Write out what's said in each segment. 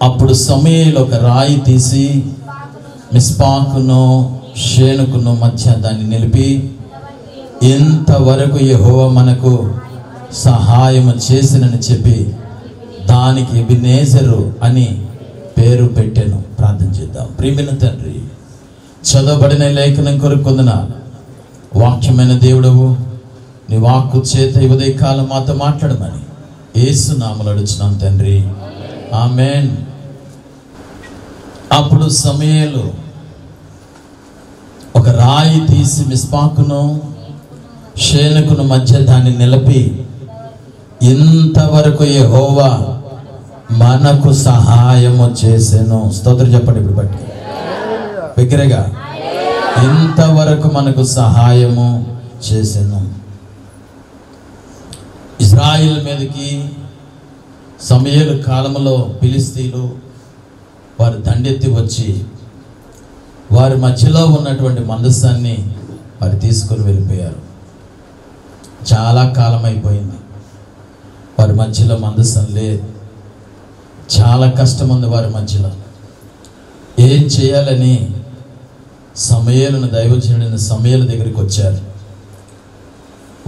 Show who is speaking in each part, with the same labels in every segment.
Speaker 1: అప్పుడు సమూయేలు ఒక రాయి తీసి మిస్పాకును షేనుకును మధ్య దాన్ని నిలిపి, ఇంతవరకు యెహోవా మనకు సహాయము చేసినని చెప్పి దానికి ఎబెనెజరు అని పేరు పెట్టాను. ప్రార్థన చేద్దాం. ప్రియమైన తండ్రి, చదవబడిన లేఖనం కొరకు వందనాలు. వాక్యమైన దేవుడవు, నీ వాక్కు చేత ఉదయ కాలం మాతో మాట్లాడమని యేసు నామములో అడుగుచున్నాం తండ్రి, ఆమేన్. అప్పుడు సమూయేలు ఒక రాయి తీసి మిస్పాకును షేనుకును మధ్య దాన్ని నిలిపి, ఇంతవరకు యెహోవా మనకు సహాయము చేసెను. స్తోత్రం చెప్పండి. ఇప్పుడు బట్టి బిగ్గరగా, ఇంతవరకు మనకు సహాయము చేసెను. ఇజ్రాయిల్ మీదకి సమూయేలు కాలంలో ఫిలిష్తీయులు వారు దండెత్తి వచ్చి వారి మధ్యలో ఉన్నటువంటి మందసాన్ని వారు తీసుకొని వెళ్ళిపోయారు. చాలా కాలం అయిపోయింది, వారి మధ్యలో మందసం లేదు. చాలా కష్టం ఉంది వారి మధ్యలో. ఏం చేయాలని సమూయేలును, దైవజనుడైన సమూయేలు దగ్గరికి వచ్చారు.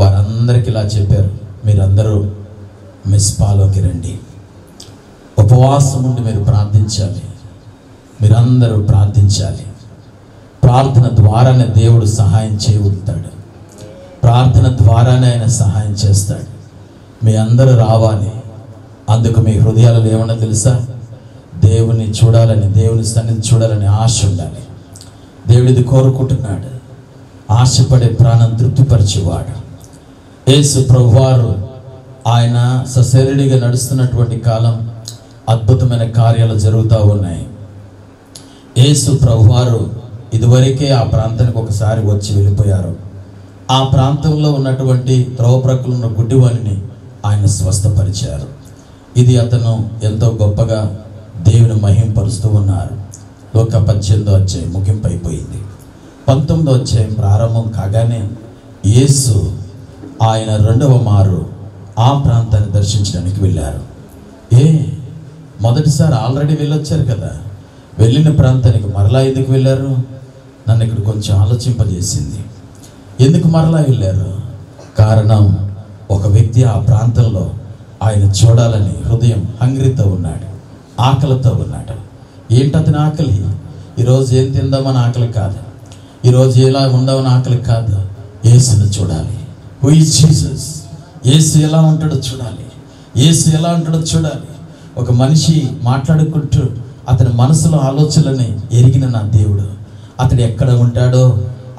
Speaker 1: వారందరికీ ఇలా చెప్పారు, మీరందరూ మిస్పాలోకి రండి, ఉపవాసం ఉండి మీరు ప్రార్థించాలి, మీరందరూ ప్రార్థించాలి. ప్రార్థన ద్వారానే దేవుడు సహాయం చేయగలుగుతాడు. ప్రార్థన ద్వారానే ఆయన సహాయం చేస్తాడు. మీ అందరూ రావాలి. అందుకు మీ హృదయాలలో ఏమన్నా తెలుసా? దేవుని చూడాలని, దేవుని సన్నిధి చూడాలని ఆశ ఉండాలి. దేవుడిది కోరుకుంటున్నాడు. ఆశపడే ప్రాణం తృప్తిపరిచేవాడు. యేసు ప్రభువారు ఆయన సశరీరిగా నడుస్తున్నటువంటి కాలం అద్భుతమైన కార్యాలు జరుగుతూ ఉన్నాయి. యేసు ప్రభువారు ఇదివరకే ఆ ప్రాంతానికి ఒకసారి వచ్చి వెళ్ళిపోయారు. ఆ ప్రాంతంలో ఉన్నటువంటి త్రోవ ప్రక్కల ఉన్న గుడ్డివాణిని ఆయన స్వస్థపరిచారు. ఇది అతను ఎంతో గొప్పగా దేవుని మహింపరుస్తూ ఉన్నారు. లోక 18వ అధ్యాయం ముగింపు అయిపోయింది. 19వ అధ్యాయం ప్రారంభం కాగానే యేసు ఆయన రెండవ మారు ఆ ప్రాంతాన్ని దర్శించడానికి వెళ్ళారు. మొదటిసారి ఆల్రెడీ వెళ్ళొచ్చారు కదా, వెళ్ళిన ప్రాంతానికి మరలా ఎందుకు వెళ్ళారు? నన్ను ఇక్కడ కొంచెం ఆలోచింపజేసింది. ఎందుకు మరలా వెళ్ళారు? కారణం, ఒక వ్యక్తి ఆ ప్రాంతంలో ఆయన చూడాలని హృదయం హంగ్రీతో ఉన్నాడు, ఆకలితో ఉన్నాడు. ఏంటి అతని ఆకలి? ఈరోజు ఏం తిందామని ఆకలి కాదు, ఈరోజు ఎలా ఉందామని ఆకలి కాదు. యేసును చూడాలి. Who is Jesus? యేసు ఎలా ఉంటాడో చూడాలి, యేసు ఎలా ఉంటాడో చూడాలి. ఒక మనిషి మాట్లాడుకుంటూ అతని మనసులో ఆలోచనలని ఎరిగిన నా దేవుడు అతడు ఎక్కడ ఉంటాడో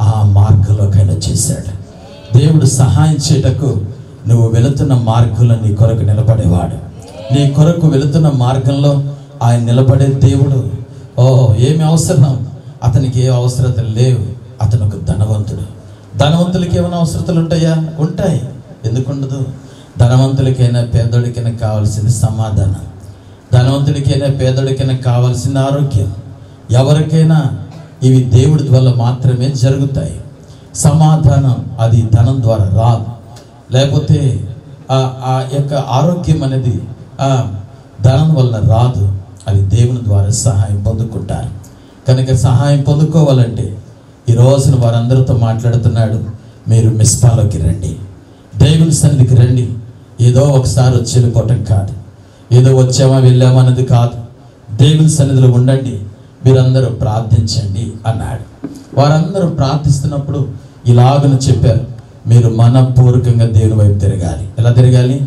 Speaker 1: ఆ మార్గంలోకైనా చేశాడు. దేవుడు సహాయం చేయటకు నువ్వు వెళుతున్న మార్గంలో నీ కొరకు నిలబడేవాడు. నీ కొరకు వెళుతున్న మార్గంలో ఆయన నిలబడే దేవుడు. ఏమి అవసరం? అతనికి ఏ అవసరతలు లేవు. అతను ఒక ధనవంతుడు. ధనవంతులకి ఏమైనా అవసరతలు ఉంటాయా? ఉంటాయి. ఎందుకుండదు? ధనవంతులకైనా పేదోడికైనా కావాల్సింది సమాధానం. ధనవంతుడికైనా పేదోడికైనా కావాల్సిన ఆరోగ్యం. ఎవరికైనా ఇవి దేవుడి వల్ల మాత్రమే జరుగుతాయి. సమాధానం అది ధనం ద్వారా రాదు. లేకపోతే ఆ యొక్క ఆరోగ్యం అనేది ధనం వల్ల రాదు. అది దేవుని ద్వారా సహాయం పొందుకుంటారు. కనుక సహాయం పొందుకోవాలంటే ఈ రోజున వారందరితో మాట్లాడుతున్నాడు, మీరు మిస్పాలోకి రండి, దేవుని సన్నిధికి రండి. ఏదో ఒకసారి వచ్చి వెళ్ళిపోవటం కాదు, ఏదో వచ్చామా వెళ్ళామా అనేది కాదు. దేవుని సన్నిధిలో ఉండండి, మీరందరూ ప్రార్థించండి అన్నాడు. వారందరూ ప్రార్థిస్తున్నప్పుడు ఇలాగను చెప్పారు, మీరు మనపూర్వకంగా దేవుని వైపు తిరగాలి. ఎలా తిరగాలి?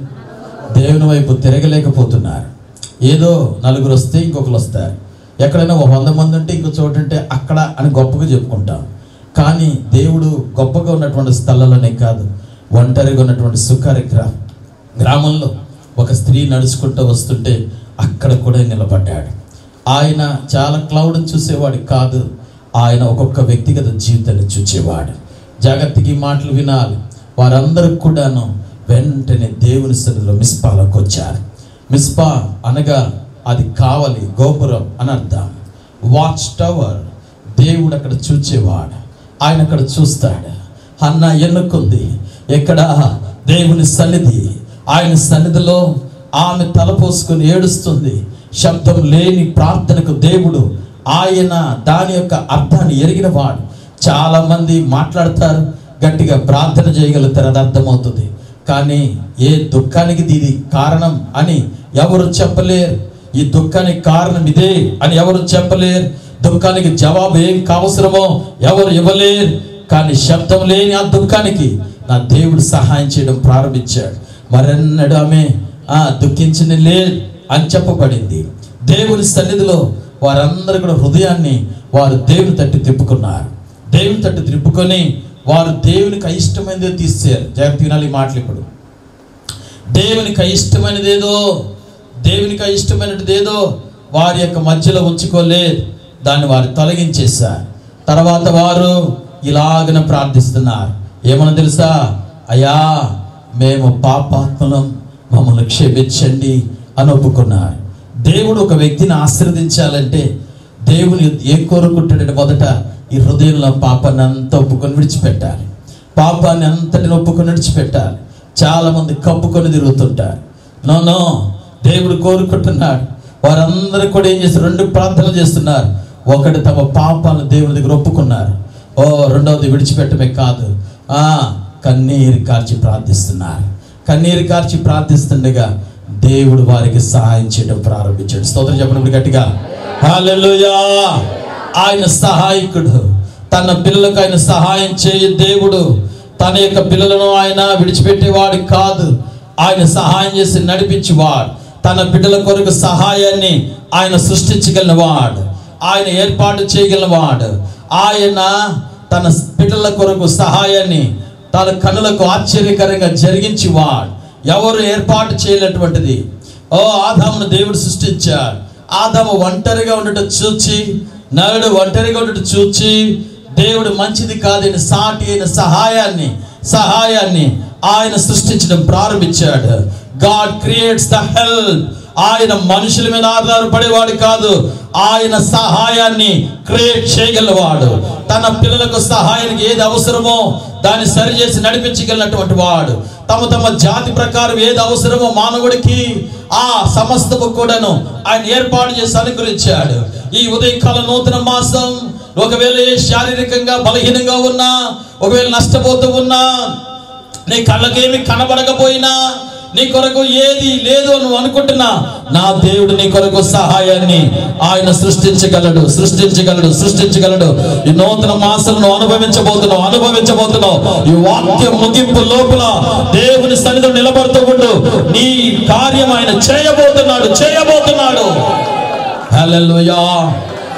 Speaker 1: దేవుని వైపు తిరగలేకపోతున్నారు. ఏదో నలుగురు వస్తే ఇంకొకరు వస్తారు, ఎక్కడైనా 100 మంది ఉంటే ఇంకో చోటు ఉంటే అక్కడ అని గొప్పగా చెప్పుకుంటాం. కానీ దేవుడు గొప్పగా ఉన్నటువంటి స్థలాల్లోనే కాదు, ఒంటరిగా ఉన్నటువంటి సుఖారి గ్రామంలో ఒక స్త్రీ నడుచుకుంటూ వస్తుంటే అక్కడ కూడా నిలబడ్డాడు. ఆయన చాలా క్లౌడ్ చూసేవాడు కాదు, ఆయన ఒక్కొక్క వ్యక్తిగత జీవితాన్ని చూచేవాడు. జాగ్రత్తగా మాటలు వినాలి. వారందరూ కూడాను వెంటనే దేవుని సన్నిధిలో మిస్పాలోకి వచ్చారు. మిస్పా అనగా అది కావలి, గోపురం అని అర్థం. Watch tower. దేవుడు అక్కడ చూచేవాడు, ఆయన అక్కడ చూస్తాడు. హన్నా ఎన్నుకుంది ఎక్కడ? దేవుని సన్నిధి. ఆయన సన్నిధిలో ఆమె తలపోసుకొని ఏడుస్తుంది. శబ్దం లేని ప్రార్థనకు దేవుడు ఆయన దాని యొక్క అర్థాన్ని ఎరిగిన వాడు. చాలా మంది మాట్లాడతారు, గట్టిగా ప్రార్థన చేయగలుగుతారు, అది అర్థమవుతుంది. కానీ ఏ దుఃఖానికి దీని కారణం అని ఎవరు చెప్పలేరు. ఈ దుఃఖానికి కారణం ఇదే అని ఎవరు చెప్పలేరు. దుఃఖానికి జవాబు ఏం కావసరమో ఎవరు ఇవ్వలేరు. కానీ శబ్దం లేని ఆ దుఃఖానికి నా దేవుడు సహాయం చేయడం ప్రారంభించాడు. మరెన్నడూ ఆమె దుఃఖించింది లేదు అని చెప్పబడింది. దేవుని సన్నిధిలో వారందరూ కూడా హృదయాన్ని వారు దేవుని తట్టు తిప్పుకున్నారు. దేవుని తట్టు తిప్పుకొని వారు దేవునికి అయిష్టమైనదే తీసేయారు. జాగ్రత్త వినాలి ఈ మాటలు. ఇప్పుడు దేవునికి అయిష్టమైనదేదో, దేవునికి అయిష్టమైనదేదో వారి యొక్క మధ్యలో ఉంచుకోలేదు. దాన్ని వారు తొలగించేశారు. తర్వాత వారు ఇలాగన ప్రార్థిస్తున్నారు. ఏమన్నా తెలుసా? అయ్యా, మేము పాపాత్మలం, మమ్మల్ని క్షమించండి అని ఒప్పుకున్నారు. దేవుడు ఒక వ్యక్తిని ఆశీర్వదించాలంటే దేవుని ఏం కోరుకుంటాడంటే మొదట ఈ హృదయంలో పాపాన్ని అంతా ఒప్పుకొని విడిచిపెట్టాలి. పాపాన్ని అంతటిని ఒప్పుకొని విడిచిపెట్టాలి. చాలా మంది కప్పుకొని తిరుగుతుంటారు. నో, దేవుడు కోరుకుంటున్నాడు. వారందరూ కూడా ఏం చేస్తారు? 2 ప్రార్థనలు చేస్తున్నారు. ఒకటి తమ పాపాలను దేవుని దగ్గర ఒప్పుకున్నారు. రెండవది విడిచిపెట్టమే కాదు, కన్నీరు కార్చి ప్రార్థిస్తున్నారు. కన్నీరు కార్చి ప్రార్థిస్తుండగా దేవుడు వారికి సహాయం చేయడం ప్రారంభించాడు. స్తోత్రం చెప్పినప్పుడు గట్టిగా హల్లెలూయా. ఆయన సహాయకుడు. తన పిల్లలకు ఆయన సహాయం చేయ దేవుడు. తన యొక్క పిల్లలను ఆయన విడిచిపెట్టేవాడు కాదు. ఆయన సహాయం చేసి నడిపించేవాడు. తన బిడ్డల కొరకు సహాయాన్ని ఆయన సృష్టించగలిగినవాడు. ఆయన ఏర్పాటు చేయగలిగినవాడు. ఆయన తన బిడ్డల కొరకు సహాయాన్ని తన కనులకు ఆశ్చర్యకరంగా జరిగించేవాడు. ఎవరు ఏర్పాటు చేయలేటువంటిది. ఆదామును దేవుడు సృష్టించాడు. ఆదాము ఒంటరిగా ఉండటం చూచి, నరుడు ఒంటరిగా ఉండటం చూచి దేవుడు మంచిది కాదని సాటి అయిన సహాయాన్ని ఆయన సృష్టించడం ప్రారంభించాడు. God creates the help. ఆయన మనుషుల మీద ఆధారపడేవాడు కాదు, ఆయన సహాయాన్ని క్రియేట్ చేయగలవాడు. తన పిల్లలకు సహాయానికి ఏది అవసరమో దాన్ని సరిచేసి నడిపించగలిగినటువంటి వాడు. తమ జాతి ప్రకారం ఏది అవసరమో మానవుడికి ఆ సమస్తము కూడాను ఆయన ఏర్పాటు చేసి అనుగ్రహించాడు. ఈ ఉదయకాల నూతన మాసం ఒకవేళ శారీరకంగా బలహీనంగా ఉన్నా, ఒకవేళ నష్టపోతూ ఉన్నా, నీ కళ్ళకేమి కనబడకపోయినా, నీ కొరకు ఏది లేదు నువ్వు అనుకుంటున్నా, నా దేవుడు నీ కొరకు సహాయాన్ని ఆయన సృష్టించగలడు. ఈ నూతన మాసంలో అనుభవించబోతున్నావు. ఈ వాక్యం ముగింపు లోపల దేవుని సన్నిధిలో నిలబడుతూ ఉండు. నీ కార్యం ఆయన చేయబోతున్నాడు. హల్లెలూయా,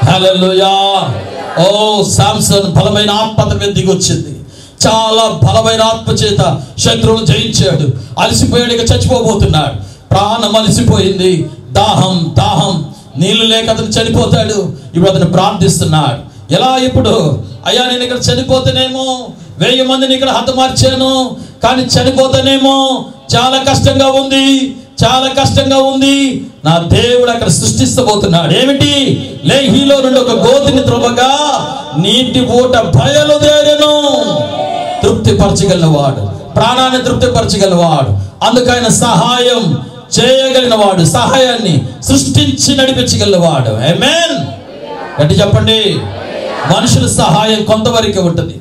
Speaker 1: హల్లెలూయా. సామ్సన్ బలమైన ఆత్మత మీద దిగొచ్చింది. చాలా బలమైన ఆత్మ చేత శత్రువును జయించాడు. అలసిపోయాడు, ఇక చచ్చిపోబోతున్నాడు. ప్రాణం అలసిపోయింది. దాహం నీళ్లు లేక అతను చనిపోతాడు. ఇప్పుడు అతను ప్రార్థిస్తున్నాడు. ఎలా? ఇప్పుడు అయ్యా, నేను ఇక్కడ చనిపోతానేమో, 1000 మందిని ఇక్కడ హతమార్చాను, కానీ చనిపోతానేమో, చాలా కష్టంగా ఉంది. నా దేవుడు అక్కడ సృష్టిస్తబోతున్నాడు. ఏమిటి? లేహీలో నుండి ఒక గోతిని త్రవ్వగా నీటి ఊట బయలుదేరెను. తృప్తిపరచగలవాడు, ప్రాణాన్ని తృప్తిపరచగలవాడు. అందుకైన సహాయం చేయగలిగినవాడు, సహాయాన్ని సృష్టించి నడిపించగలవాడు. ఆమేన్. గట్టి చెప్పండి. మనుషుల సహాయం కొంతవరకే ఉంటుంది.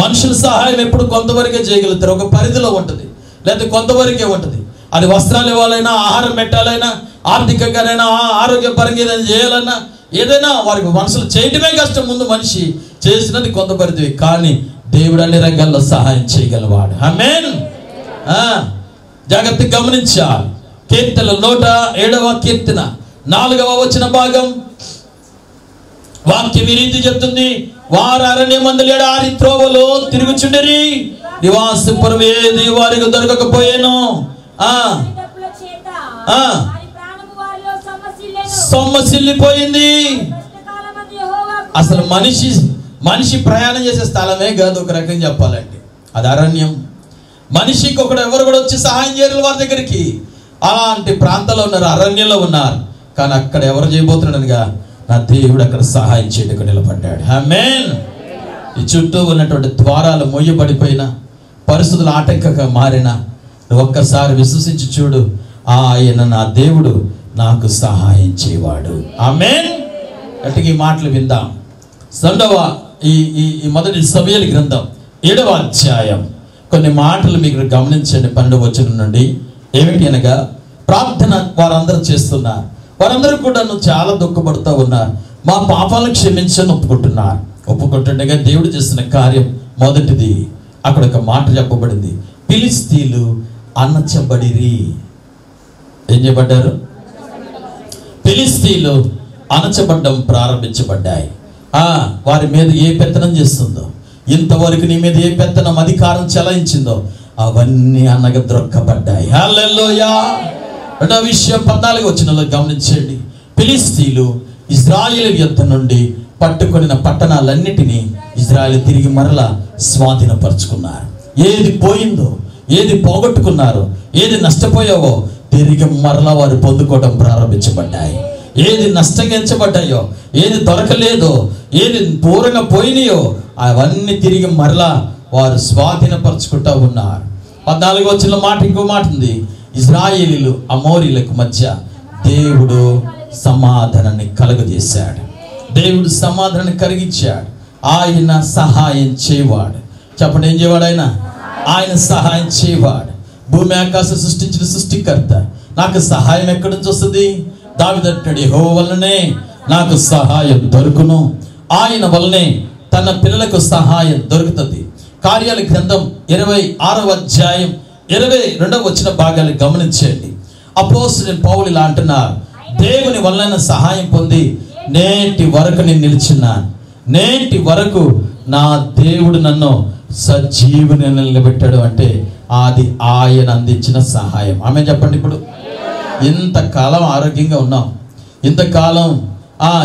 Speaker 1: మనుషుల సహాయం ఎప్పుడు కొంతవరకే చేయగలుగుతారు. ఒక పరిధిలో ఉంటుంది, లేదా కొంతవరకే ఉంటుంది. అది వస్త్రాలు ఇవ్వాలైనా, ఆహారం పెట్టాలైనా, ఆర్థికంగానైనా, ఆరోగ్యపరంగా ఏదైనా చేయాలన్నా, ఏదైనా వారికి మనుషులు చేయడమే కష్టం. ముందు మనిషి చేసినది కొంత పరిధి, కానీ దేవుడు అన్ని రంగాల్లో సహాయం చేయగలవాడు. ఆమేన్. జాగ్రత్తగా గమనించాలి. కీర్తన 107వ కీర్తన 4వ వచన భాగం వాక్యం ఈ రీతి చెప్తుంది. వారు అరణ్యమందు ఎడారి త్రోవలో తిరుగుచుండిరి, నివాసపురం ఏది వారికి దొరకకపోయాను. సొమ్మసిల్లిపోయింది. అసలు మనిషి ప్రయాణం చేసే స్థలమే కాదు. ఒక రకంగా చెప్పాలంటే అది అరణ్యం. మనిషికి ఎవరు కూడా వచ్చి సహాయం చేయరు వారి దగ్గరికి. అలాంటి ప్రాంతంలో ఉన్నారు, అరణ్యంలో ఉన్నారు. కానీ అక్కడ ఎవరు చేయబోతున్నాడుగా, నా దేవుడు అక్కడ సహాయం చేయడానికి నిలబడ్డాడు. ఆమేన్. ఈ చుట్టూ ఉన్నటువంటి ద్వారాలు మూయబడిపోయిన, పరిస్థితులు ఆటంకంగా మారిన, ఒక్కసారి విశ్వసించి చూడు, ఆయన నా దేవుడు నాకు సహాయం చేయవాడు. ఆమేన్. గట్టిగా ఈ మాటలు విందాం. ఈ మొదటి సమూయేలు గ్రంథం 7వ అధ్యాయం కొన్ని మాటలు మీకు గమనించండి. 12వ వచనం నుండి. ఏమిటి అనగా, ప్రార్థన వారందరూ చేస్తున్నారు. వారందరూ కూడా చాలా దుఃఖపడుతూ ఉన్నారు. మా పాపాలను క్షమించని ఒప్పుకుంటుండగా దేవుడు చేస్తున్న కార్యం మొదటిది, అక్కడ ఒక మాట చెప్పబడింది. ఫిలిష్తీయులు అణచబడిరి. ఏం చేయబడ్డారు? ఫిలిష్తీయులు అణచబడ్డం ప్రారంభించబడ్డాయి. వారి మీద ఏ పెత్తనం చేస్తుందో, ఇంతవరకు నీ మీద ఏ పెత్తనం అధికారం చెలాయించిందో అవన్నీ అణగద్రొక్కబడ్డాయి. హల్లెలూయా. రెండవ విషయం 14వ వచనంలో గమనించండి. ఫిలిష్తీయులు ఇశ్రాయేలు యుద్ధం నుండి పట్టుకొనిన పట్టణాలన్నిటినీ ఇశ్రాయేలు తిరిగి మరలా స్వాధీనపరుచుకున్నారు. ఏది పోయిందో, ఏది పోగొట్టుకున్నారో, ఏది నష్టపోయావో తిరిగి మరలా వారు పొందుకోవడం ప్రారంభించబడ్డాయి. ఏది నష్టగించబడ్డాయో, ఏది దొరకలేదో, ఏది పూర్వంగా పోయినాయో అవన్నీ తిరిగి మరలా వారు స్వాధీనపరుచుకుంటూ ఉన్నారు. 14వ వచనంలో మాట, ఇంకో మాట ఉంది. ఇశ్రాయేలీలు అమోరీలకు మధ్య దేవుడు సమాధానాన్ని కలుగజేశాడు. దేవుడు సమాధానాన్ని కలిగించాడు. ఆయన సహాయం చేయవాడు. చెప్పండి, ఏం చేయవాడు? ఆయన సహాయం చేయవాడు. భూమి ఆకాశం సృష్టించిన సృష్టికర్త. నాకు సహాయం ఎక్కడి నుంచి వస్తుంది? దావీదు అంటాడు, యెహోవా వల్లనే నాకు సహాయం దొరుకును. ఆయన వల్లనే తన పిల్లలకు సహాయం దొరుకుతుంది. కార్యాల గ్రంథం 26వ అధ్యాయం 22వ వచన భాగాలు గమనించండి. అపోస్తలుడైన పౌలు ఇలా అంటున్నారు, దేవుని వలన సహాయం పొంది నేటి వరకు నేను నిలిచున్నాను. నేటి వరకు నా దేవుడు నన్ను సజీవుని నిలబెట్టాడు. అంటే అది ఆయన అందించిన సహాయం. ఆమె చెప్పండి. ఇప్పుడు ఇంతకాలం ఆరోగ్యంగా ఉన్నాం, ఇంతకాలం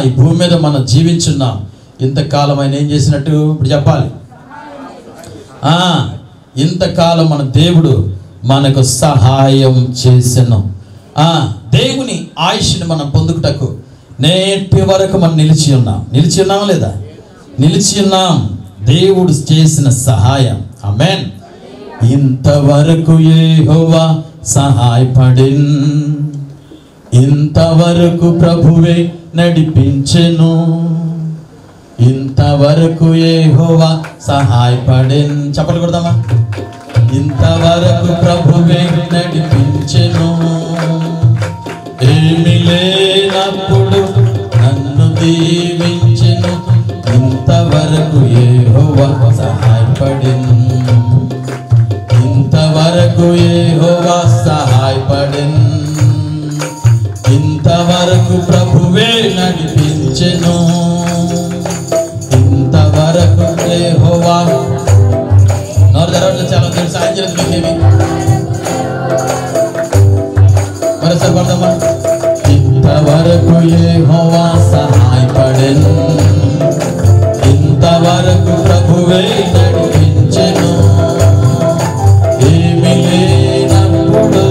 Speaker 1: ఈ భూమి మీద మనం జీవించున్నాం. ఇంతకాలం ఆయన ఏం చేసినట్టు ఇప్పుడు చెప్పాలి. ఇంతకాలం మన దేవుడు మనకు సహాయం చేసెను. దేవుని ఆయుష్ని మనం పొందుటకు నేటి వరకు మనం నిలిచి ఉన్నామా లేదా? నిలిచి ఉన్నాం. దేవుడు చేసిన సహాయం. ఆమేన్. ఇంతవరకు యెహోవా సహాయపడిన్, ఇంతవరకు ప్రభువే నడిపించెను, ఇంతవరకు యెహోవా సహాయపడిన్. చెప్పలు కొడదామా? ఇంతవరకు ప్రభువే నడిపించెను, ఏమి లేనప్పుడు నన్ను దీవించెను, ఇంతవరకు యెహోవా సహాయపడిన్, ఇంతవరకు యెహోవా సహాయపడిన్, ఇంతవరకు ప్రభువే నడిపించెను, ఇంతవరకు యెహోవా. నోరు తెరవట్లేదు, చాలా తెలుసు సాయం చేయలేదు మీకేమి. మరోసారి పడదామా? ఇంతవరకు యెహోవా సహాయపడెను, ఇంతవరకు ప్రభువే నడిపించెను, ఏమి లేనప్పుడు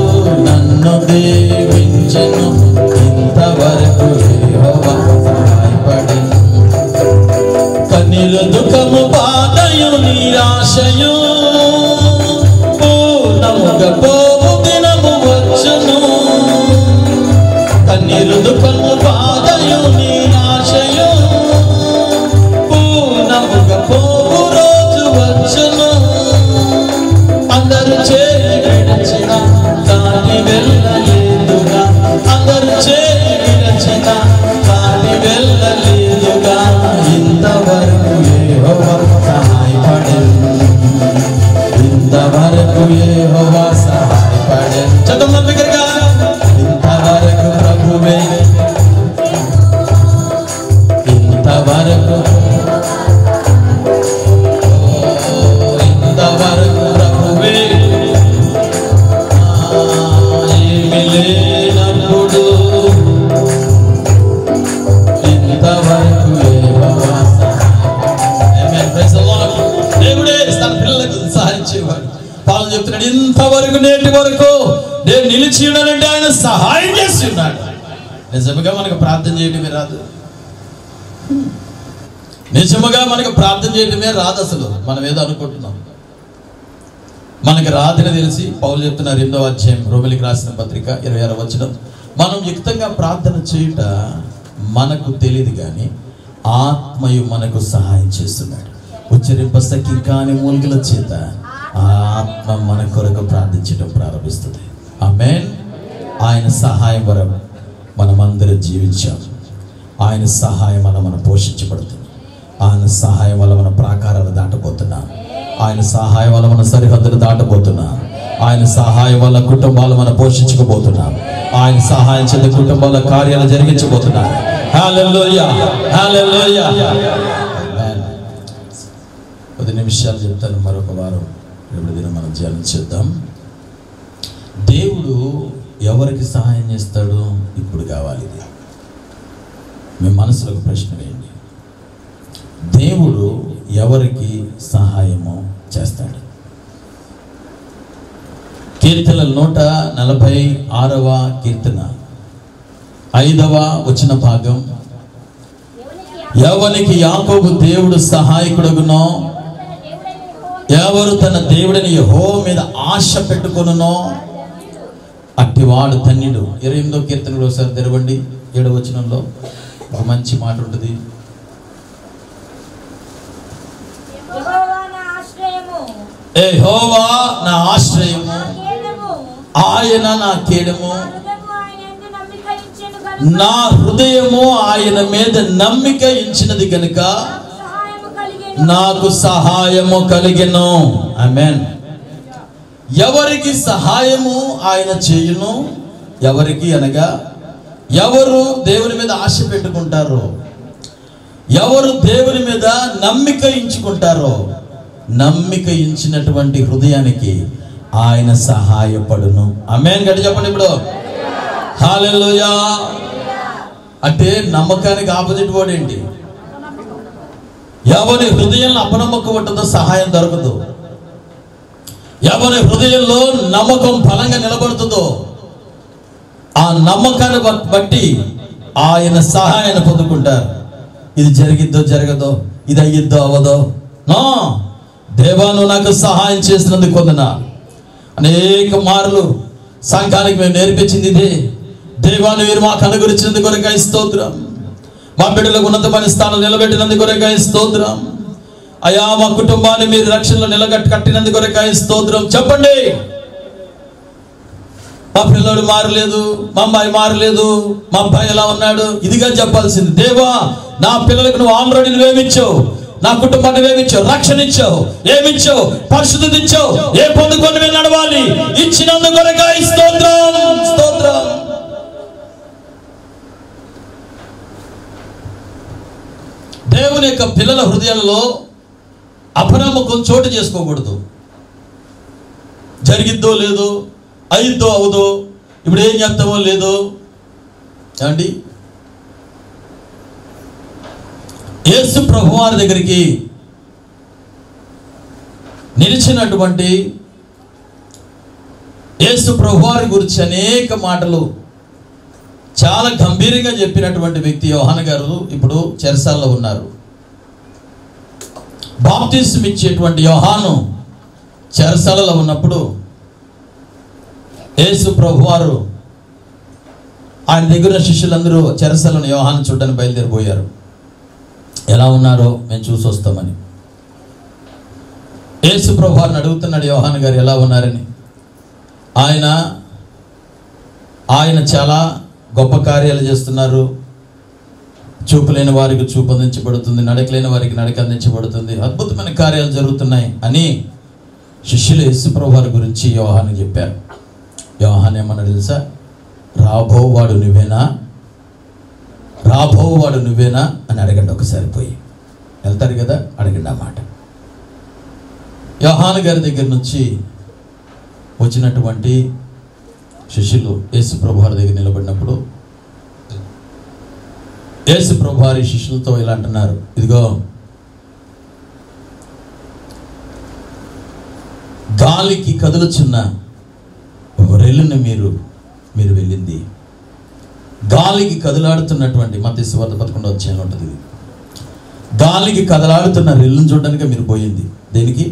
Speaker 1: నన్ను దీవించెను, ఇంతవరకు యెహోవా సహాయపడెను. కన్నీరు దుఃఖము బాధయు నిరాశయు పూర్ణముగా పోవు దినము వచ్చును, కన్నీరు దుఃఖము బాధయు నిరాశయు పూర్ణముగా పోవు రోజు వచ్చును, అందరూ చేయి విడచిన దాని వెళ్ళలేదుగా, అందరూ చేయి విడచిన దాని వెళ్ళలేదుగా, ఇంతవరకు యెహోవా సహాయపడెను, ఇంతవరకు యెహోవా సహాయపడెను. చదవండి దగ్గరగా. ఇంతవరకు ప్రభువే, ఇంతవరకు ఇంతవరకు ప్రభువే, ఏమి లేనప్పుడు ఇంతవరకు యెహోవా సహాయం. దేవుడే తన పిల్లలకు సహాయం చేయవాడు. పాలు చెప్తున్నాడు, ఇంతవరకు నేటి వరకు నేను నిలిచి ఉన్నానంటే ఆయన సహాయం చేసి ఉన్నాడు. నిజముగా మనకు ప్రార్థన చేయడమే రాదు, నిజముగా మనకు ప్రార్థన చేయడమే రాదు. అసలు మనం ఏదో అనుకుంటున్నాం, మనకి రాదని తెలిసి పౌలు చెప్తున్నారు 8వ అధ్యాయం రోమిలికి రాసిన పత్రిక 26వ వచనం, మనం యుక్తంగా ప్రార్థన చేయుట మనకు తెలియదు, కానీ ఆత్మయు మనకు సహాయం చేస్తున్నాడు. ఉచ్చరింపసకి కాని మూలికల చేత ఆత్మ మన కొరకు ప్రార్థించడం ప్రారంభిస్తుంది. ఆమేన్. ఆయన సహాయం వరకు మనమందరం జీవించాం. ఆయన సహాయం వల్ల మనం పోషించబడుతున్నాం. ఆయన సహాయం వల్ల మన ప్రాకారాలు దాటబోతున్నాం. ఆయన సహాయం వల్ల మన సరిహద్దులు దాటబోతున్నాం. ఆయన సహాయం వల్ల కుటుంబాలు మనం పోషించుకోబోతున్నాం. ఆయన సహాయం చేత కుటుంబాల కార్యాలు జరిగించబోతున్నాం. హల్లెలూయా, హల్లెలూయా. కొద్ది నిమిషాలు చెప్తాను. మరొక వారం రేపు దినం మనం ధ్యానం చేద్దాం. దేవుడు ఎవరికి సహాయం చేస్తాడు? ఇప్పుడు కావాలి. మీ మనసులో ఒక ప్రశ్న వేయండి. దేవుడు ఎవరికి సహాయము చేస్తాడు? కీర్తనల 146వ కీర్తన 5వ వచన భాగం. ఎవరికి యాకోబు దేవుడు సహాయకుడుగునో, ఎవరు తన దేవుడిని యెహోవా మీద ఆశ పెట్టుకొనునో అట్టివాడు ధన్యుడు. 28వ కీర్తనలో ఒకసారి తెరవండి. 7వ వచనంలో ఒక మంచి మాట ఉంటుంది. యెహోవా నా ఆశ్రయము, ఆయన నా కేడము, నా హృదయము ఆయన మీద నమ్మిక ఉంచినది గనుక నాకు సహాయము కలిగెను. ఆమేన్. ఎవరికి సహాయము ఆయన చేయును? ఎవరికి అనగా ఎవరు దేవుని మీద ఆశ పెట్టుకుంటారో, ఎవరు దేవుని మీద నమ్మిక ఉంచుకుంటారో, నమ్మిక ఉంచినటువంటి హృదయానికి ఆయన సహాయపడును. ఆమేన్. గట్టి చెప్పండి ఇప్పుడు. హల్లెలూయా. అంటే నమ్మకానికి ఆపోజిట్ వర్డ్ ఏంటి? ఎవరి హృదయంలో అపనమ్మకం ఉంటుందో సహాయం దొరకదు. ఎవరి హృదయంలో నమ్మకం బలంగా నిలబడుతుందో ఆ నమ్మకాన్ని బట్టి ఆయన సహాయాన్ని పొందుకుంటారు. ఇది జరిగిద్దో జరగదో, ఇది అయ్యిద్దో అవదో, నో, దేవా నువ్వు నాకు సహాయం చేసినందుకు వందనా. అనేక మార్లు సంఘానికి మేము నేర్పించింది ఇదే. దేవా మీరు మాకు అనుగ్రహించినందుకు కొరకాయ స్తోత్రం. మా బిడ్డలకు ఉన్నతమైన స్థానం నిలబెట్టినందుకు కొరకాయ స్తోత్రం. అయా మా కుటుంబాన్ని మీరు రక్షణలో కట్టినందుకు కొరకాయ స్తోత్రం. చెప్పండి. మా పిల్లడు మారలేదు, మా అమ్మాయి మారలేదు, మా అబ్బాయి ఎలా ఉన్నాడు, ఇదిగా చెప్పాల్సింది. దేవా నా పిల్లలకు నువ్వు ఆల్రెడీ నువ్వేమిచ్చావు, నా కుటుంబాన్ని ఏమిచ్చావు, రక్షణ ఇచ్చావు, ఏమిచ్చావు, పరిశుద్ధత ఇచ్చావు. ఏ పొందుకొని మేము నడవాలి, ఇచ్చినందుకు కొరకాయ స్తోత్రం, స్తోత్రం. దేవుని యొక్క పిల్లల హృదయాల్లో అపనమ్మకం చోటు చేసుకోకూడదు. జరిగిద్దో లేదో, అయిద్దో అవదో, ఇప్పుడు ఏం చేస్తామో లేదో. ఏమండి, యేసు ప్రభువారి దగ్గరికి నిలిచినటువంటి యేసు ప్రభువారి గురించి అనేక మాటలు చాలా గంభీరంగా చెప్పినటువంటి వ్యక్తి యోహాను గారు ఇప్పుడు చెరసాలలో ఉన్నారు. బాప్తిస్మం ఇచ్చేటువంటి యోహాను చెరసాలలో ఉన్నప్పుడు యేసు ప్రభువారు ఆయన దగ్గర శిష్యులందరూ చెరసాలను యోహాను చూడడానికి బయలుదేరిపోయారు. ఎలా ఉన్నారో మేము చూసి వస్తామని. యేసు ప్రభువారిని అడుగుతున్నాడు యోహాను గారు ఎలా ఉన్నారని. ఆయన చాలా గొప్ప కార్యాలు చేస్తున్నారు. చూపు లేని వారికి చూపు అందించబడుతుంది, నడకలేని వారికి నడక అందించబడుతుంది, అద్భుతమైన కార్యాలు జరుగుతున్నాయి అని శిష్యులు యేసు ప్రభువారి గురించి యోహాను చెప్పారు. యోహాను ఏమన్నా తెలుసా? రాబోవాడు నువ్వేనా, రాబోవాడు నువ్వేనా అని అడగండి. ఒకసారి పోయి వెళ్తారు కదా, అడగండి ఆ మాట. యోహాను గారి దగ్గర నుంచి వచ్చినటువంటి శిష్యులు యేసు ప్రభువారి దగ్గర నిలబడినప్పుడు యేసు ప్రభువారి శిష్యులతో ఇలా అంటున్నారు, ఇదిగో గాలికి కదులుచున్న రెల్లుని మీరు వెళ్ళింది. గాలికి కదలాడుతున్నటువంటి మత్తయి సువార్త 11వ అధ్యాయంలో ఉంటుంది. గాలికి కదలాడుతున్న రెల్లును చూడడానికి మీరు పోయింది. దేనికి?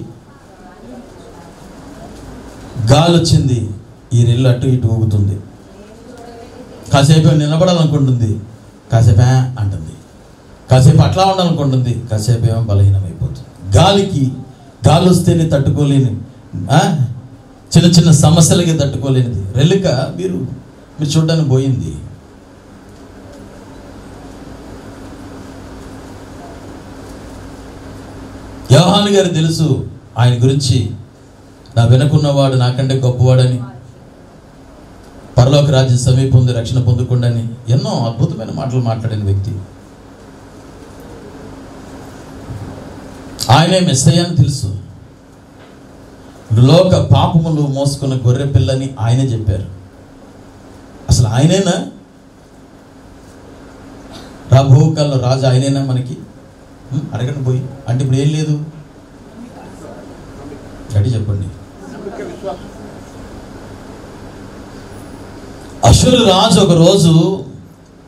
Speaker 1: గాలి వచ్చింది, ఈ రెల్లు అటు ఇటు ఊగుతుంది. కాసేపు నిలబడాలనుకుంటుంది, కాసేపు అంటుంది. కాసేపు అట్లా ఉండాలనుకుంటుంది, కాసేపు ఏమో బలహీనమైపోతుంది. గాలి వస్తేనే తట్టుకోలేని, చిన్న చిన్న సమస్యలకి తట్టుకోలేనిది రెల్లిక మీరు చూడడానికి పోయింది. యోహాను గారు తెలుసు ఆయన గురించి, నా వెనుకున్నవాడు నాకంటే గొప్పవాడని, పరలోక రాజ్యం సమీపం ఉంది, రక్షణ పొందుకుండని ఎన్నో అద్భుతమైన మాటలు మాట్లాడిన వ్యక్తి. ఆయనే మెస్సయ్య అని తెలుసు. లోక పాపములు మోసుకున్న గొర్రె పిల్లని ఆయనే చెప్పారు. అసలు ఆయనేనా రాబోకాల్లో రాజు? ఆయనేనా మనకి? అడగండి పోయి. అంటే ఇప్పుడు ఏం లేదు, గట్టి చెప్పండి. అషూరు రాజు ఒక రోజు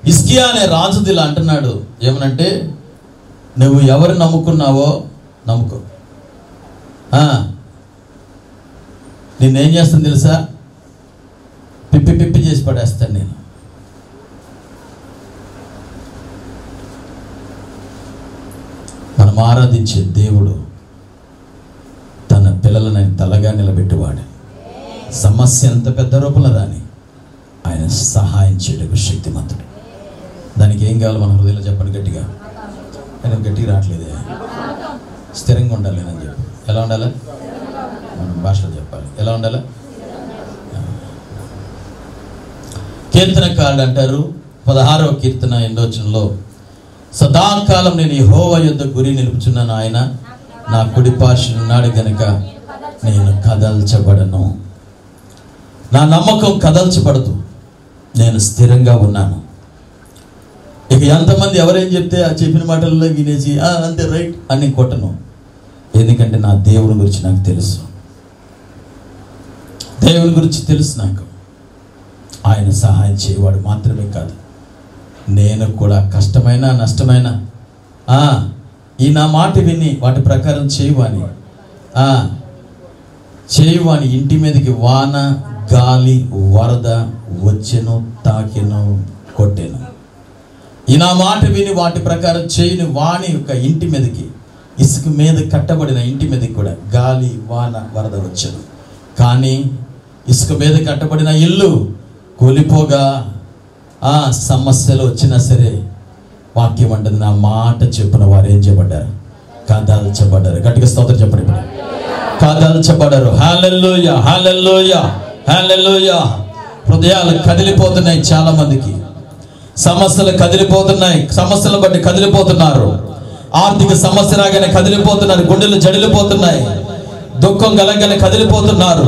Speaker 1: హిజ్కియా అనే రాజుది ఇలా అంటున్నాడు, ఏమనంటే, నువ్వు ఎవరు నమ్ముకున్నావో నమ్ముకో, నిన్నేం చేస్తాను తెలుసా, పిప్పి చేసి పడేస్తాను నేను. మనం ఆరాధించే దేవుడు తన పిల్లలను ఆయన తలగా నిలబెట్టువాడు. సమస్య ఎంత పెద్ద రూపంలో రాని ఆయన సహాయం చేయడానికి శక్తిమంతుడు. దానికి ఏం కావాలి మన హృదయంలో చెప్పండి గట్టిగా. ఆయన గట్టిగా రావట్లేదే, స్థిరంగా ఉండాలి అని చెప్పి. ఎలా ఉండాలి? మనం భాషలో చెప్పాలి. ఎలా ఉండాలి? కీర్తనకారుడు అంటారు 16వ కీర్తన 8వ వచనంలో, సదాకాలం నేను యెహోవా యొద్ద గురి నిలుపుచున్నాను, ఆయన నా కుడి పార్శ్వన ఉన్నాడు గనుక నేను కదల్చబడను. నా నమ్మకం కదల్చబడదు, నేను స్థిరంగా ఉన్నాను. ఇక ఎంతమంది ఎవరేం చెప్తే ఆ చెప్పిన మాటల్లో వినేసి అంతే రైట్ అని కొట్టను. ఎందుకంటే నా దేవుని గురించి నాకు తెలుసు. దేవుని గురించి తెలుసు నాకు. ఆయన సహాయం చేయవాడు మాత్రమే కాదు, నేను కూడా కష్టమైన నష్టమైన ఈ నా మాట విని వాటి ప్రకారం చేయువాని ఇంటి మీదకి వాన గాలి వరద వచ్చెను, తాకెను, కొట్టెను. ఈ నా మాట విని వాటి ప్రకారం చేయని వాని యొక్క ఇంటి మీదకి, ఇసుక మీద కట్టబడిన ఇంటి మీదకి కూడా గాలి వాన వరద వచ్చెను. కానీ ఇసుక మీద కట్టబడిన ఇల్లు కూలిపోగా సమస్యలు వచ్చినా సరే వాక్యం అంటుంది, నా మాట చెప్పిన వారు ఏం చేయబడ్డారు? కదల్చబడ్డారు. గట్టిగా స్తోత్రం చెప్పండి. ఇప్పుడు కదల్చబడ్డారు. హల్లెలూయా, హల్లెలూయా, హల్లెలూయా. హృదయాలు కదిలిపోతున్నాయి. చాలా మందికి సమస్యలు కదిలిపోతున్నాయి. సమస్యలు బట్టి కదిలిపోతున్నారు. ఆర్థిక సమస్య రాగానే కదిలిపోతున్నారు. గుండెలు జడిలిపోతున్నాయి. దుఃఖం కలగని కదిలిపోతున్నారు.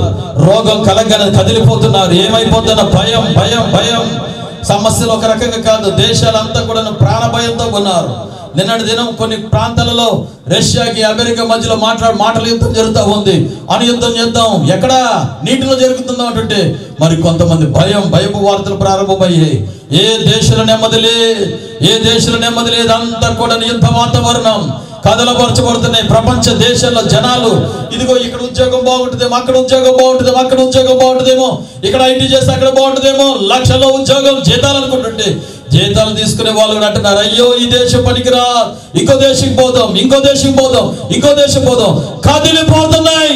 Speaker 1: రోగం కలగని కదిలిపోతున్నారు. ఏమైపోతున్న భయం భయం భయం. సమస్యలు ఒక రకంగా కాదు, దేశాలంతా కూడా ప్రాణ భయంతో ఉన్నారు. నిన్నటి దినం కొన్ని ప్రాంతాలలో రష్యాకి అమెరికా మధ్యలో మాటల యుద్ధం జరుగుతూ ఉంది. యుద్ధం చేద్దాం, ఎక్కడ నీటిలో జరుగుతుందో అంటుంటే మరి కొంతమంది భయపు వార్తలు ప్రారంభమయ్యాయి. ఏ దేశంలో నెమ్మది లేదు, అంతా కూడా యుద్ధ వాతావరణం. కదలపరచబడుతున్నాయి ప్రపంచ దేశాల్లో జనాలు. ఇదిగో ఇక్కడ ఉద్యోగం బాగుంటుందేమో, అక్కడ ఉద్యోగం బాగుంటుందేమో, అక్కడ ఉద్యోగం బాగుంటుందేమో, ఇక్కడ ఐటీ చేస్తే అక్కడ బాగుంటుందేమో, లక్షల్లో ఉద్యోగం జీతాలు అనుకుంటుంటే జీతాలు తీసుకునే వాళ్ళు కూడా అంటున్నారు, అయ్యో ఈ దేశం పనికిరా, ఇంకో దేశం పోదాం, ఇంకో దేశం పోదాం, ఇంకో దేశం పోదాం. కదిలిపోతున్నాయి,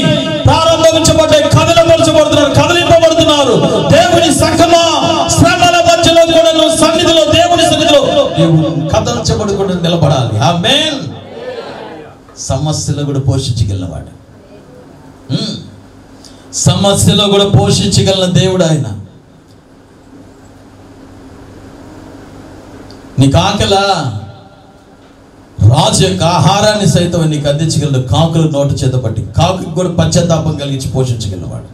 Speaker 1: ప్రారంభించబడ్డాయి, కదిలిపరచబడుతున్నారు, కదిలింపబడుతున్నారు. దేవుని సంఘమా, శ్రమల మధ్యలో కూడా సన్నిధిలో, దేవుని సన్నిధిలో కదల్చబడుకుంటూ నిలబడాలి. ఆమేన్. సమస్యలో కూడా పోషించగలిగినవాడు, సమస్యలో కూడా పోషించగలిగిన దేవుడు ఆయన. నీకు ఆకలా, రాజు యొక్క ఆహారాన్ని సైతం నీకు అందించగలడు. కాకులు నోటు చేత పట్టి కాకుకి కూడా పశ్చాత్తాపం కలిగించి పోషించగలిగినవాడు.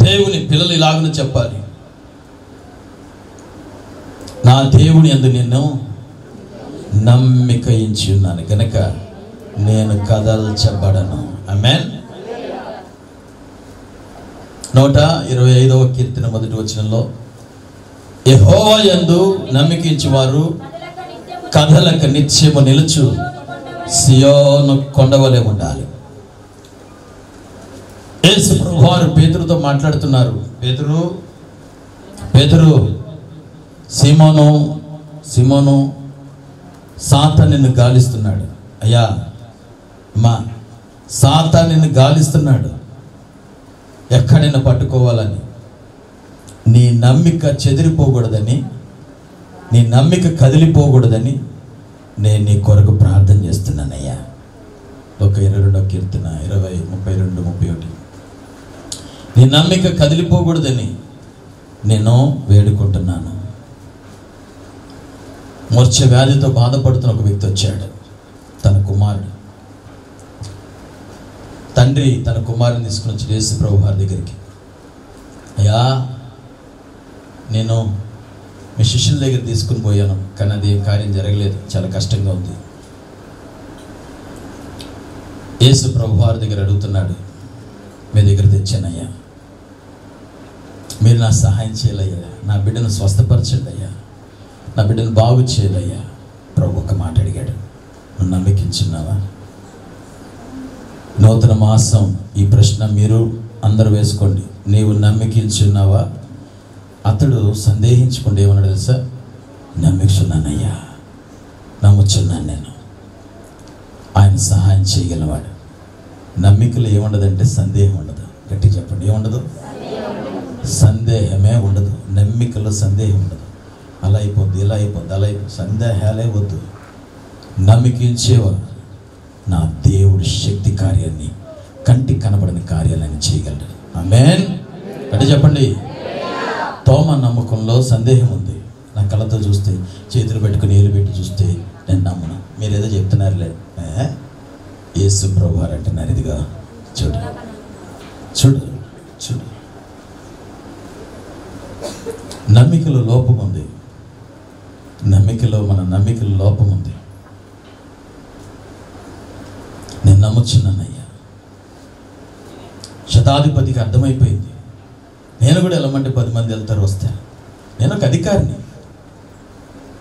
Speaker 1: దేవుని పిల్లలు ఇలాగనే చెప్పాలి, నా దేవుని యందు నిన్ను నమ్మిక ఉంచి ఉన్నాను కనుక నేను కదల్చబడను. ఆమేన్. 125వ కీర్తన 1వ వచనంలో, యెహోవా యందు నమ్మిక ఉంచువారు కదలక నిత్యము నిలుచు సియోను కొండవలే ఉండాలి. యేసు ప్రభువారు పేతురుతో మాట్లాడుతున్నారు. పేతురు సీమోను సీమోను, సాతాను నిన్ను గాలిస్తున్నాడు. అయ్యా మా సాతాను నిన్ను గాలిస్తున్నాడు ఎక్కడైనా పట్టుకోవాలని. నీ నమ్మిక చెదిరిపోకూడదని, నీ నమ్మిక కదిలిపోకూడదని నేను నీ కొరకు ప్రార్థన చేస్తున్నానయ్యా. 22వ కీర్తన 20, 32, 31. నీ నమ్మిక కదిలిపోకూడదని నేను వేడుకుంటున్నాను. మూర్ఛ వ్యాధితో బాధపడుతున్న ఒక వ్యక్తి వచ్చాడు. తన కుమారుడు, తండ్రి తన కుమారుని తీసుకుని వచ్చి యేసు ప్రభు వారి దగ్గరికి, అయ్యా నేను మీ శిష్యుల దగ్గర తీసుకుని పోయాను, కానీ అది కార్యం జరగలేదు, చాలా కష్టంగా ఉంది. యేసు ప్రభు వారి దగ్గర అడుగుతున్నాడు, మీ దగ్గర తెచ్చానయ్యా, మీరు నా సహాయం చేయాలయ్యా, నా బిడ్డను స్వస్థపరచండి అయ్యా, నా బిడ్డను బాగు చేయాలయ్యా. ప్రభు ఒక మాట అడిగాడు, నువ్వు నమ్మకించున్నావా? నూతన మాసం ఈ ప్రశ్న మీరు అందరూ వేసుకోండి. నీవు నమ్మకించున్నావా? అతడు సందేహించుకుంటే ఏమన్నాడు తెలుసా? నమ్మించున్నానయ్యా, నమ్ముచున్నాను నేను. ఆయన సహాయం చేయగలవాడు. నమ్మికలు ఏముండదంటే సందేహం ఉండదు. గట్టి చెప్పండి, ఏముండదు? సందేహమే ఉండదు. నమ్మికలో సందేహం ఉండదు. అలా అయిపోద్ది, ఇలా అయిపోద్ది, అలా అయిపోద్ది, సందేహాలే వద్దు. నమ్మికించేవా నా దేవుడి శక్తి కార్యాన్ని, కంటికి కనబడని కార్యాలను చేయగలడు. ఆమేన్. గట్టి చెప్పండి. తోమ నమ్మకంలో సందేహం ఉంది. నా కళ్ళతో చూస్తే, చేతులు పెట్టుకుని ఏలు పెట్టి చూస్తే నేను నమ్మను. మీరు ఏదో చెప్తున్నారులే. యేసు ప్రభు వారు అంటున్నారు, ఇదిగా చూడు చూడు చూడు. నమ్మికలో లోపం ఉంది. మన నమ్మికలో లోపం ఉంది. నేను నమ్ముచున్నానయ్యా. శతాధిపతికి అర్థమైపోయింది, నేను కూడా వెళ్ళమంటే 10 మంది వెళ్తారు, వస్తారు. నేను ఒక అధికారిని,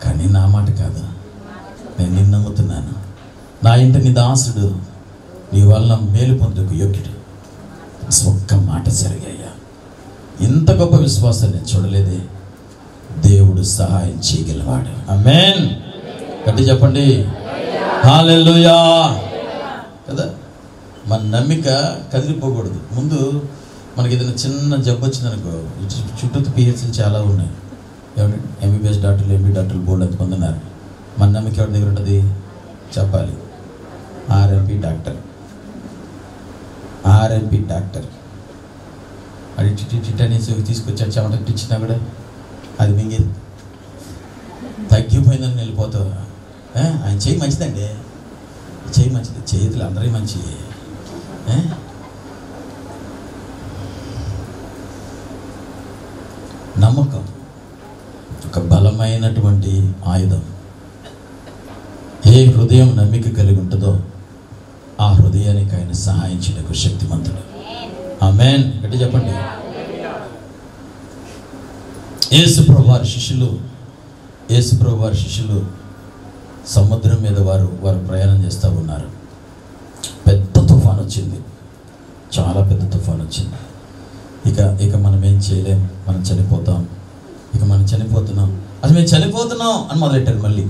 Speaker 1: కానీ నా మాట కాదు, నేను నిన్ను నమ్ముతున్నాను. నా ఇంట నీ దాసుడు, నీ వలన మేలు పొందుకు యోగ్యుడు. ఒక్క మాట జరిగాయ్యా. ఇంత గొప్ప విశ్వాసం నేను చూడలేదే. దేవుడు సహాయం చేయగలవాడు. ఆమేన్. గట్టి చెప్పండి, హల్లెలూయా. కదా, మన నమ్మిక కదిలిపోకూడదు. ముందు మనకి ఏదైనా చిన్న జబ్బు వచ్చిందనుకో, చుట్టూ పిహెచ్లు చాలా ఉన్నాయి. ఏమంటే ఎంబీబీఎస్ డాక్టర్లు, ఎంబీ డాక్టర్లు బోర్డు అంత పొందున్నారు. మన నమ్మిక ఎవరి దగ్గర ఉంటుంది చెప్పాలి? RMP doctor. అది టిటానిస్ తీసుకొచ్చాడు, చెమట ఇచ్చినా కూడా అది మింగి తగ్గిపోయిందని వెళ్ళిపోతావు. ఆయన చేయి మంచిదండి, చేయి మంచిది, చేతులు అందరికీ మంచివి. నమ్మకం ఒక బలమైనటువంటి ఆయుధం. ఏ హృదయం నమ్మిక కలిగి ఉంటుందో ఆ హృదయానికి ఆయన సహాయం చేయడానికి శక్తిమంతుడు. ఆమేన్. గట్టి చెప్పండి. యేసు ప్రభు వారి శిష్యులు సముద్రం మీద వారు ప్రయాణం చేస్తూ ఉన్నారు. పెద్ద తుఫాను వచ్చింది, చాలా పెద్ద తుఫాను వచ్చింది. ఇక మనం ఏం చేయలేం, మనం చనిపోతాం, మనం చనిపోతున్నాం, అసలు మేము చనిపోతున్నాం అని మొదలెట్టారు. మళ్ళీ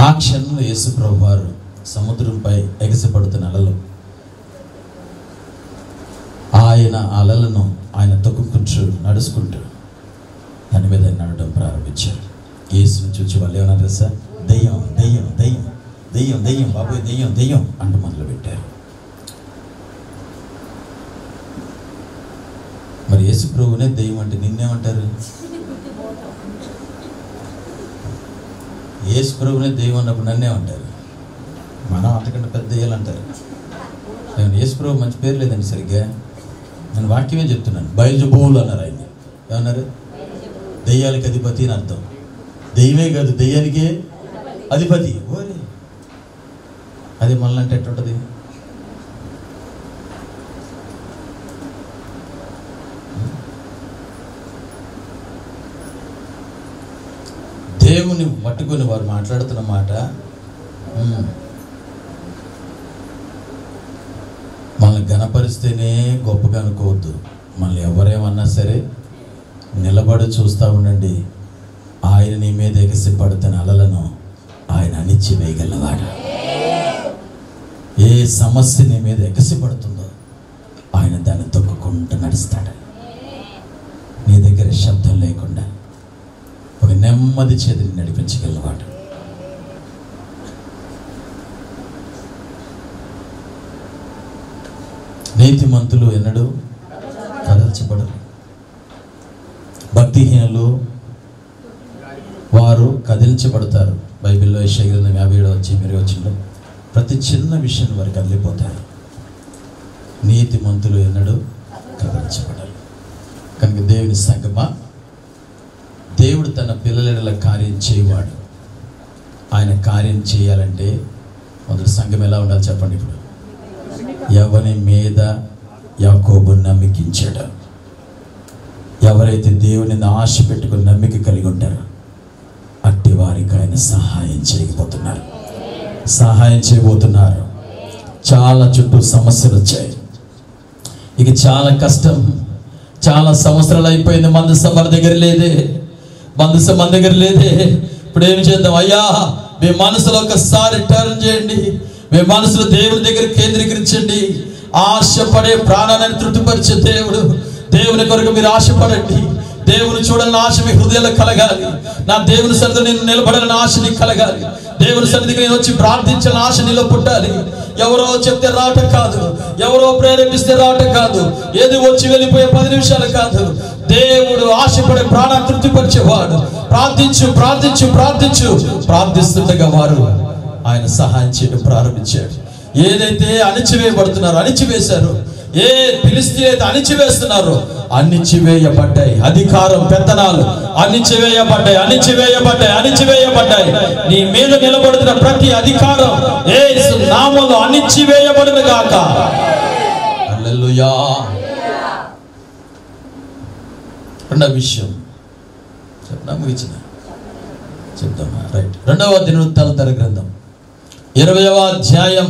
Speaker 1: ఆ క్షణంలో యేసు ప్రభు వారు సముద్రంపై ఎగసిపడుతున్న అలలు, ఆయన అలలను ఆయన తొక్కుకుంటూ నడుచుకుంటూ దాని మీద నడవడం ప్రారంభించారు. యేసుని చూచి వాళ్ళు ఏమన్నా తెలుసా? దెయ్యం దెయ్యం దెయ్యం దెయ్యం దెయ్యం బాబోయ్ దెయ్యం దెయ్యం అంటూ మొదలుపెట్టారు. మరి యేసు ప్రభువునే దెయ్యం అంటే నిన్నేమంటారు? యేసు ప్రభువునే దెయ్యం అన్నప్పుడు నన్నేమంటారు? మనం అంతకంటే పెద్ద దెయ్యాలు అంటారు. యేసు ప్రభు మంచి పేరు లేదండి సరిగ్గా. నేను వాక్యమే చెప్తున్నాను. బయల్జెబూల్ అన్నారు ఆయన. ఏమన్నారు? దెయ్యాలకి అధిపతి అని అర్థం. దెయ్యమే కాదు, దెయ్యానికి అధిపతి. ఓరే, అది మళ్ళీ అంటే ఎట్టుంటుంది? దేవుని పట్టుకొని వారు మాట్లాడుతున్న మాట ఘనపరిస్తేనే గొప్పగా అనుకోవద్దు. మనల్ని ఎవరేమన్నా సరే నిలబడి చూస్తూ ఉండండి. ఆయన నీ మీద ఎగసి పడుతున్న అలలను ఆయన అణిచివేయగలవాడు. ఏ సమస్య నీ మీద ఎగసి పడుతుందో ఆయన దాన్ని తొక్కుకుంటూ నడుస్తాడు. నీ దగ్గర శబ్దం లేకుండా ఒక నెమ్మది చేతిని నడిపించగలవాడు. నీతిమంతులు ఎన్నడూ కదల్చబడరు. భక్తిహీనులు వారు కదిలించబడతారు. బైబిల్లో యెషయా గ్రంథం 57:8 ప్రతి చిన్న విషయం వారు కదిలిపోతారు. నీతిమంతులు ఎన్నడూ కదలించబడరు. కనుక దేవుని సంగమా, దేవుడు తన పిల్లల కార్యం చేయవాడు. ఆయన కార్యం చేయాలంటే మొదటి సంఘం ఎలా ఉండాలి చెప్పండి. ఇప్పుడు ఎవరి మీద యాకోబు నమ్మికించాడు, ఎవరైతే దేవుని ఆశ పెట్టుకుని నమ్మిక కలిగి ఉంటారో అట్టి వారికి ఆయన సహాయం చేయబోతున్నారు. చాలా చుట్టూ సమస్యలు వచ్చాయి. ఇక చాలా కష్టం. చాలా సంవత్సరాలు అయిపోయింది. మందసం మన దగ్గర లేదే. ఇప్పుడు ఏం చేద్దాం? అయ్యా, మీ మనసులో ఒకసారి టర్న్ చేయండి. మీ మనసులో దేవుని దగ్గర కేంద్రీకరించండి. ఆశపడే ప్రాణాన్ని తృప్తిపరిచే దేవుని కొరకు మీరు ఆశపడండి. దేవుని చూడాలని ఆశ మీ హృదయంలో కలగాలి. నా దేవుని సన్నిధిలో నేను నిలబడాలని ఆశ నీకు కలగాలి. దేవుని సన్నిధికి నేను వచ్చి ప్రార్థించాలని ఆశ నీలో పుట్టాలి. ఎవరో చెప్తే రావటం కాదు, ఎవరో ప్రేరేపిస్తే రావటం కాదు, ఏది వచ్చి వెళ్ళిపోయే 10 నిమిషాలు కాదు. దేవుడు ఆశపడే ప్రాణాన్ని తృప్తిపరిచేవాడు. ప్రార్థిస్తుండగా వారు ఆయన సహాయం చేయడం ప్రారంభించాడు. ఏదైతే అణిచివేశారో, ఏ ఫిలిష్తీయులైతే అణిచివేస్తున్నారో అణిచివేయబడ్డాయి. అధికారం, పెత్తనాలు అణిచివేయబడ్డాయి. నీ మీద నిలబడుతున్న ప్రతి అధికారం యేసు నామములో అణిచివేయబడును గాక. హల్లెలూయా. రెండవ విషయం చెప్తామా? రైట్. 2వ దినవృత్తాంతాల గ్రంథం 20వ అధ్యాయం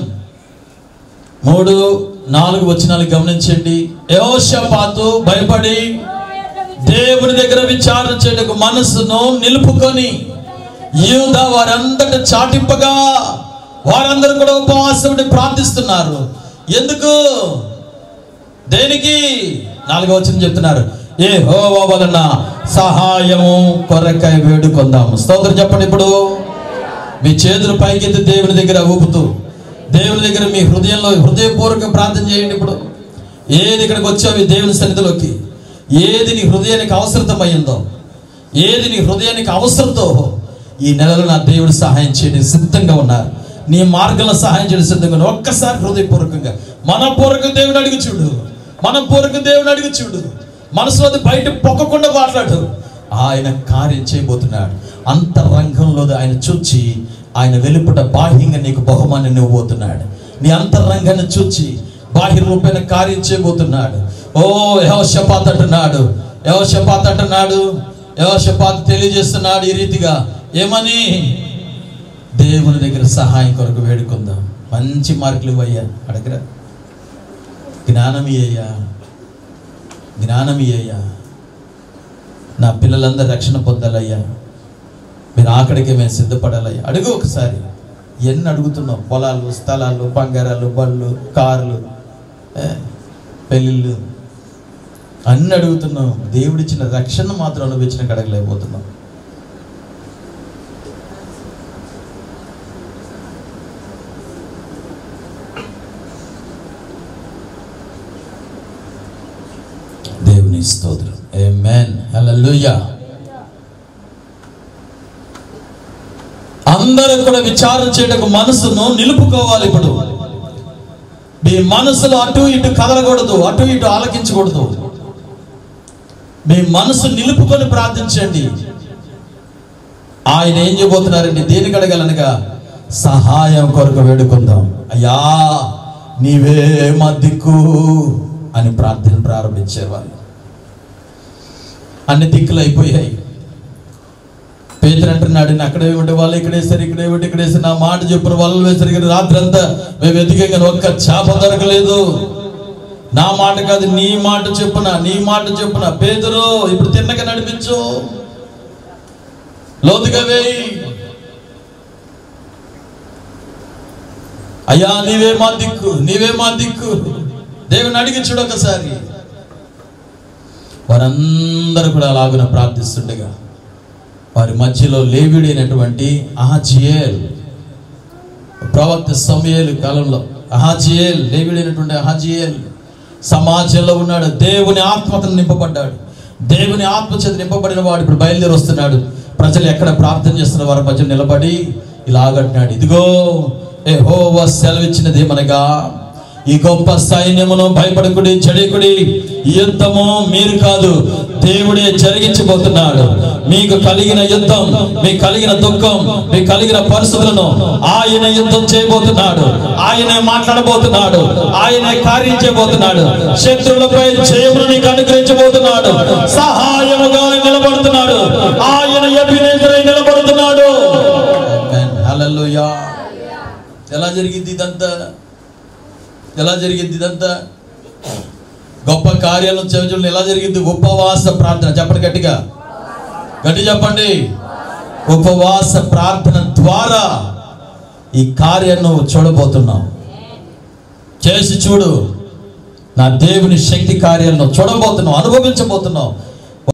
Speaker 1: 3-4 గమనించండి. యెహోషాపాతు భయపడి దేవుని దగ్గర విచారణ చేయడానికి మనసును నిలుపుకొని యూదా వారందరిని చాటింపగా వారందరూ కూడా ఉపవాసం ఉండి ప్రార్థిస్తున్నారు. ఎందుకు? దేనికి? 4వ వచనం చెప్తున్నారు, యెహోవా వలన సహాయము కొరకై వేడుకొందాము. స్తోత్రం చెప్పండి. ఇప్పుడు మీ చేతులు పైకెత్తి దేవుని దగ్గర ఊపుతూ దేవుని దగ్గర మీ హృదయపూర్వక ప్రార్థన చేయండి. ఇప్పుడు ఏది ఇక్కడికి వచ్చావు దేవుని సన్నిధిలోకి, ఏది నీ హృదయానికి అవసరమైందో, ఏది నీ హృదయానికి అవసరంతో ఈ నెలలో నా దేవుడు సహాయం చేయడానికి సిద్ధంగా ఉన్నారు. నీ మార్గంలో సహాయం చేయడానికి సిద్ధంగా ఉన్నారు. ఒక్కసారి హృదయపూర్వకంగా మనపూర్వక దేవుని అడిగి చూడు. మనసులో బయట పొక్కకుండా మాట్లాడు. ఆయన కార్యం చేయబోతున్నాడు. అంతరంగంలో ఆయన చూచి ఆయన వెలుపట బాహ్యంగా నీకు బహుమానం ఇవ్వబోతున్నాడు. నీ అంతరంగాన్ని చూచి బాహ్య రూపమైన కార్యం చేయబోతున్నాడు. యెహోషాపాతు అంటున్నాడు, యెహోషాపాతు తెలియజేస్తున్నాడు ఈ రీతిగా, ఏమని? దేవుని దగ్గర సహాయం కొరకు వేడుకుందాం. మంచి మార్కులు ఇవ్వయ్యా, అడగరా. జ్ఞానం ఇయ్యయ్యా. నా పిల్లలందరూ రక్షణ పొందాలయ్యా. మీరు ఆఖడికి మేము సిద్ధపడాలయ్యా. అడుగు ఒకసారి. ఎన్ని అడుగుతున్నావు? పొలాలు, స్థలాలు, బంగారాలు, బళ్ళు, కార్లు, పెళ్ళిళ్ళు అన్ని అడుగుతున్నావు. దేవుడిచ్చిన రక్షణ మాత్రం అనుభవించిన అడగలేకపోతున్నావు. దేవుని స్తోత్రం. ఆమేన్. హల్లెలూయా. అందరూ కూడా విచారణ చేయడానికి మనసును నిలుపుకోవాలి. ఇప్పుడు మీ మనసులో అటు ఇటు కదలకూడదు, అటు ఇటు ఆలకించకూడదు. మీ మనసు నిలుపుకొని ప్రార్థించండి. ఆయన ఏం చేయబోతున్నారండి? దేనికి అడగాలనగా సహాయం కొరకు వేడుకుందాం. అయ్యా, నీవే మా దిక్కు అని ప్రార్థన ప్రారంభించారు. వాళ్ళు అన్ని దిక్కులు అయిపోయాయి. పేతురు అంటున్నాడు, అక్కడే ఉండే వాళ్ళు ఇక్కడేసారు, నా మాట చెప్పిన వాళ్ళు వేసారు. రాత్రి అంతా మేము వెతికే ఒక్క చేప దొరకలేదు. నా మాట కాదు, నీ మాట చెప్పున పేతురు ఇప్పుడు తిన్నగా నడిపించు, లోతుగా వేయి. అయ్యా నీవే మా దిక్కు దేవుని అడిగి చూడు ఒకసారి. వారందరూ కూడా అలాగున ప్రార్థిస్తుండగా వారి మధ్యలో లేవీడైనటువంటి అహజియేల్, ప్రవక్త సమూయేలు కాలంలో లేవీడైనటువంటి అహజియేల్ సమాజంలో ఉన్నాడు. దేవుని ఆత్మతో నింపబడ్డాడు. దేవుని ఆత్మచేత నింపబడిన వాడు ఇప్పుడు బయలుదేరి వస్తున్నాడు. ప్రజలు ఎక్కడ ప్రార్థన చేస్తున్న వారి మధ్య నిలబడి ఇలాగంటున్నాడు, ఇదిగో యెహోవా సెలవిచ్చినది ఏమనగా, ఈ గొప్ప సైన్యమును భయపడకుడి, చెడికుడి, యుద్ధము మీరు కాదు, దేవుడే జరిగించబోతున్నాడు. మీకు కలిగిన యుద్ధం, మీకు కలిగిన దుఃఖం, మీకు కలిగిన పరిస్థితులను ఆయన యుద్ధం చేయబోతున్నాడు. ఆయనే మాట్లాడబోతున్నాడు. ఆయనే కార్యం చేయబోతున్నాడు. శత్రువులపై జయమును నీకు అనుగ్రహించబోతున్నాడు. సహాయముగా నిలబడుతున్నాడు. ఆయన ఎబినేజరై నిలబడుతున్నాడు. హల్లెలూయా. ఎలా జరిగింది ఇదంతా? గొప్ప కార్యాలను చేయడం ఎలా జరిగింది? ఉపవాస ప్రార్థన. చెప్పండి గట్టిగా చెప్పండి. ఉపవాస ప్రార్థన ద్వారా ఈ కార్యాన్ని చూడబోతున్నావు. చేసి చూడు. నా దేవుని శక్తి కార్యాలను చూడబోతున్నావు, అనుభవించబోతున్నావు.